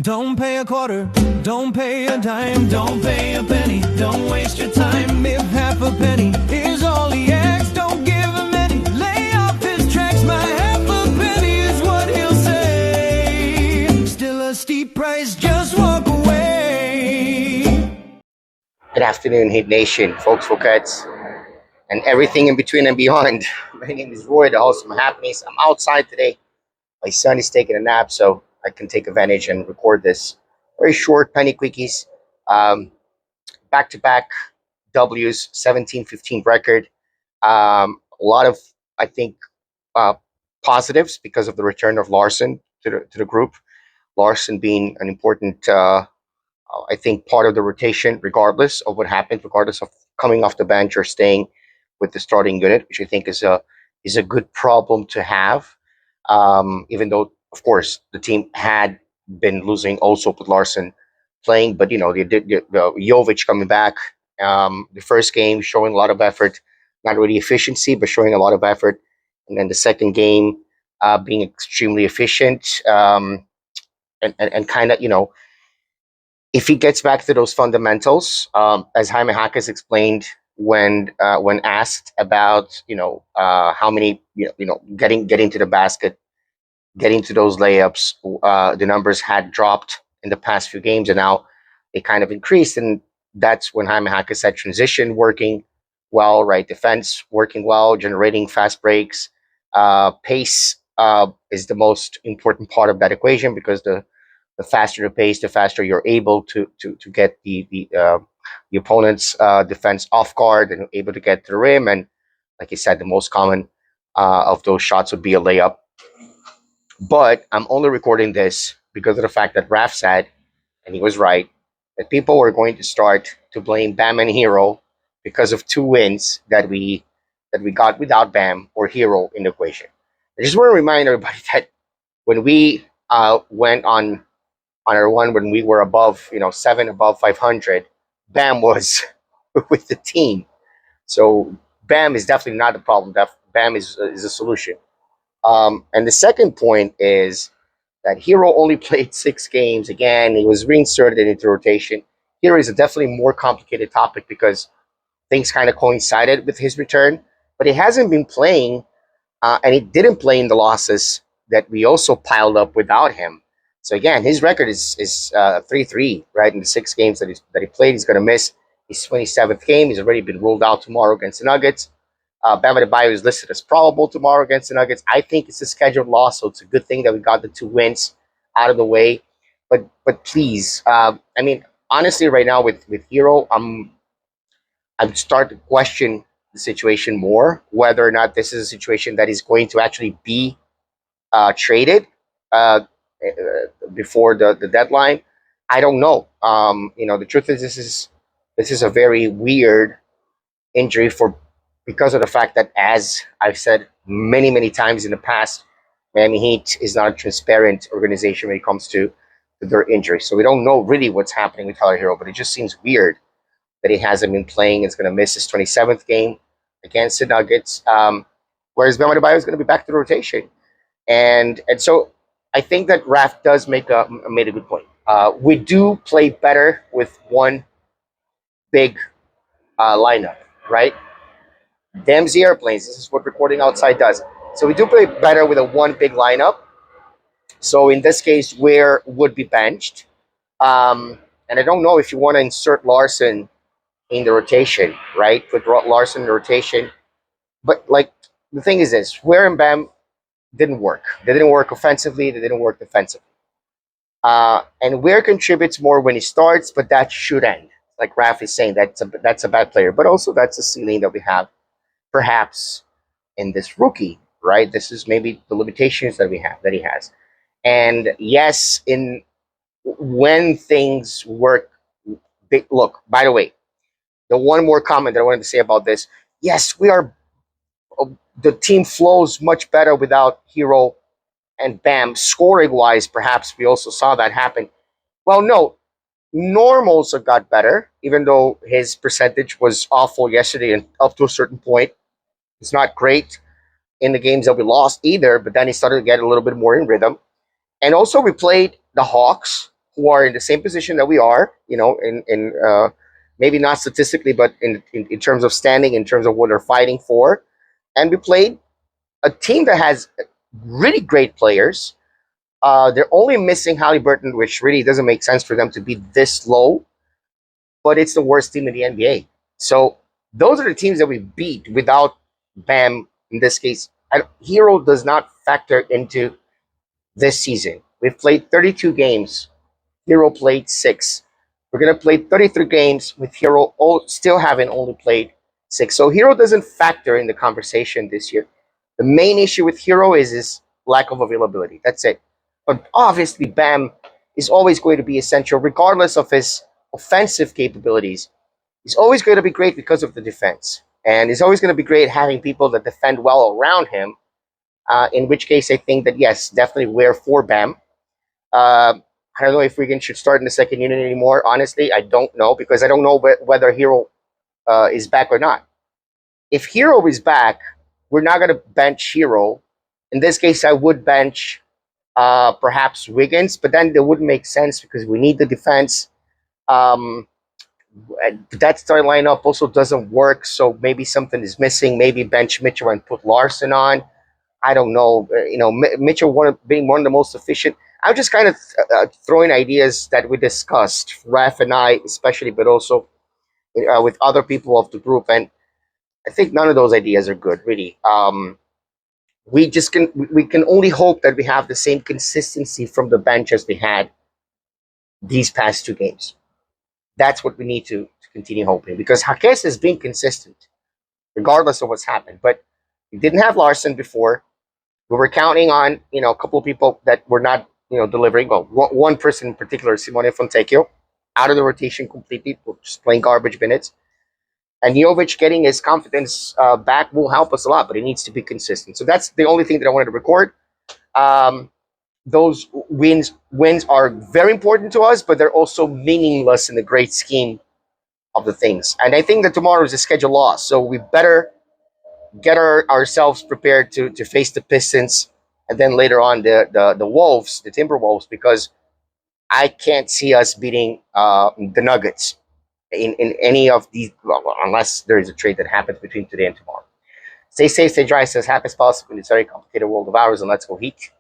Don't pay a quarter, don't pay a dime, don't pay a penny, don't waste your time. If half a penny is all he asks, don't give him any. Lay off his tracks, my half a penny is what he'll say. Still a steep price, just walk away. Good afternoon, Hit Nation, folks, folkettes, and everything in between and beyond. My name is Roy, the host of My Happiness. I'm outside today. My son is taking a nap, so I can take advantage and record this very short PennyQuickies. Back-to-back W's, 17-15 record. A lot of, I think, positives because of the return of Larson to the group. Larson being an important, I think, part of the rotation, regardless of what happened, regardless of coming off the bench or staying with the starting unit, which I think is a good problem to have. Even though, of course, the team had been losing also with Larson playing, but the Jovic coming back, the first game showing a lot of effort, not really efficiency, but showing a lot of effort, and then the second game being extremely efficient, and kind of if he gets back to those fundamentals, as Jaime Jaquez explained when asked about how many getting to the basket, getting to those layups, the numbers had dropped in the past few games, and now they kind of increased, and that's when Jaime Jaquez said transition working well, right? Defense working well, generating fast breaks, pace is the most important part of that equation, because the faster the pace, the faster you're able to get the opponent's defense off guard and able to get to the rim. And like you said, the most common of those shots would be a layup. But I'm only recording this because of the fact that Raf said, and he was right, that people were going to start to blame Bam and Herro because of 2 wins that we got without Bam or Herro in the equation. I just want to remind everybody that when we went on our one, when we were above 7 above 500, Bam was with the team. So Bam is definitely not the problem. Bam is a solution. And the second point is that Herro only played 6 games. Again, he was reinserted into rotation. Here is a definitely more complicated topic because things kind of coincided with his return, but he hasn't been playing, and he didn't play in the losses that we also piled up without him. So again, his record is 3-3, right? In the 6 games that he played, he's going to miss his 27th game. He's already been ruled out tomorrow against the Nuggets. Bam and Herro is listed as probable tomorrow against the Nuggets. I think it's a scheduled loss, so it's a good thing that we got the 2 wins out of the way. But please, honestly, right now with Herro, I'm starting to question the situation more, whether or not this is a situation that is going to actually be traded before the deadline. I don't know. The truth is, this is a very weird injury because of the fact that, as I've said many, many times in the past, Miami Heat is not a transparent organization when it comes to their injury. So we don't know really what's happening with Tyler Herro, but it just seems weird that he hasn't been playing. It's going to miss his 27th game against the Nuggets, whereas Bam and Herro is going to be back to the rotation. And so I think that Raf does made a good point. We do play better with one big lineup, right? Damn the airplanes. This is what recording outside does. So we do play better with a one big lineup. So in this case, Ware would be benched. And I don't know if you want to insert Larson in the rotation, right? Put Larson in the rotation. But the thing is this, Ware and Bam didn't work. They didn't work offensively. They didn't work defensively. And Ware contributes more when he starts, but that should end. Like Raf is saying, that's a bad player. But also that's a ceiling that we have, perhaps, in this rookie, right? This is maybe the limitations that he has. And yes, when things work, look, by the way, the one more comment that I wanted to say about this, yes, the team flows much better without Herro and Bam. Scoring wise, perhaps we also saw that happen. Well, no, Norm also got better, even though his percentage was awful yesterday and up to a certain point. It's not great in the games that we lost either, but then he started to get a little bit more in rhythm. And also we played the Hawks, who are in the same position that we are, in maybe not statistically, but in terms of standing, in terms of what they're fighting for. And we played a team that has really great players. They're only missing Halliburton, which really doesn't make sense for them to be this low, but it's the worst team in the NBA. So those are the teams that we beat without Bam. In this case, Hero does not factor into this season. We've played 32 games. Hero played 6. We're going to play 33 games with Hero still having only played 6. So Hero doesn't factor in the conversation this year. The main issue with Hero is his lack of availability. That's it. But obviously, Bam is always going to be essential, regardless of his offensive capabilities. He's always going to be great because of the defense. And it's always going to be great having people that defend well around him. In which case, I think that, yes, definitely we're for Bam. I don't know if Regan should start in the second unit anymore. Honestly, I don't know, because I don't know whether Hero is back or not. If Hero is back, we're not going to bench Hero. In this case, I would bench perhaps Wiggins, but then it wouldn't make sense because we need the defense. That start lineup also doesn't work, so maybe something is missing. Maybe bench Mitchell and put Larson on. I don't know. Mitchell being one of the most efficient. I'm just kind of throwing ideas that we discussed, Raf and I especially, but also with other people of the group, and I think none of those ideas are good, really. We can only hope that we have the same consistency from the bench as we had these past 2 games. That's what we need to continue hoping, because Jaques has been consistent regardless of what's happened. But we didn't have Larson before. We were counting on a couple of people that were not delivering. Well, one person in particular, Simone Fontecchio, out of the rotation completely, just playing garbage minutes. And Jovic getting his confidence back will help us a lot, but it needs to be consistent. So that's the only thing that I wanted to record. Those wins are very important to us, but they're also meaningless in the great scheme of the things. And I think that tomorrow is a schedule loss, so we better get ourselves prepared to face the Pistons, and then later on the Wolves, the Timberwolves, because I can't see us beating the Nuggets in any of these, well, unless there is a trade that happens between today and tomorrow. Stay safe, stay dry, stay as happy as possible in this very complicated world of ours, and let's go Heat.